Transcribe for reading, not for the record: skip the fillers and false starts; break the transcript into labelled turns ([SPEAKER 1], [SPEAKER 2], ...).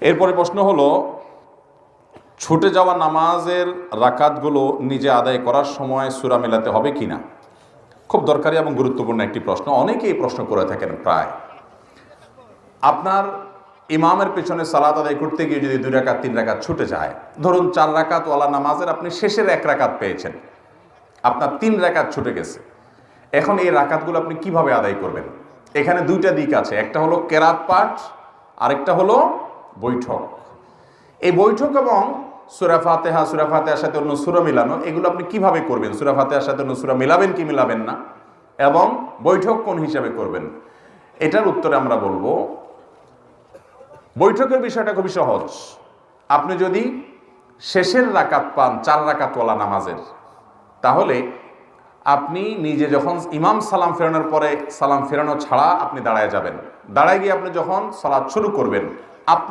[SPEAKER 1] এরপরে প্রশ্ন হলো, ছুটে যাওয়া নামাজের রাকাতগুলো নিজে আদায় করার সময় সূরা মেলাতে হবে কি না? খুব দরকারি এবং গুরুত্বপূর্ণ একটি প্রশ্ন, অনেকেই এই প্রশ্ন করে থাকেন। প্রায় আপনার ইমামের পেছনে সালাত আদায় করতে গিয়ে যদি 2 রাকাত 3 রাকাত ছুটে যায়, ধরুন 4 রাকাত ওয়ালা নামাজের আপনি শেষের 1 রাকাত পেয়েছেন, আপনার 3 রাকাত ছুটে গেছে। এখন এই রাকাতগুলো আপনি কিভাবে আদায় করবেন? এখানে 2টা দিক আছে, একটা হলো কেরাত পাঠ, আরেকটা হলো বৈঠক। এই বৈঠক এবং সূরা ফাতিহার সাথে অন্য সূরা মিলানো, এগুলো আপনি কিভাবে করবেন? সূরা ফাতিহার সাথে অন্য সূরা মিলাবেন কি মিলাবেন না, এবং বৈঠক কোন হিসাবে করবেন? এটার উত্তরে আমরা বলবো, বৈঠকের বিষয়টা খুবই সহজ। আপনি যদি শেষের রাকাত পান 4 রাকাতওয়ালা নামাজের, তাহলে আপনি নিজে যখন ইমাম সালাম ফেরানোর পরে সালাম ফেরানো ছাড়া আপনি দাঁড়ায় যাবেন, দাঁড়ায় গিয়ে আপনি যখন সালাত শুরু করবেন, আপনার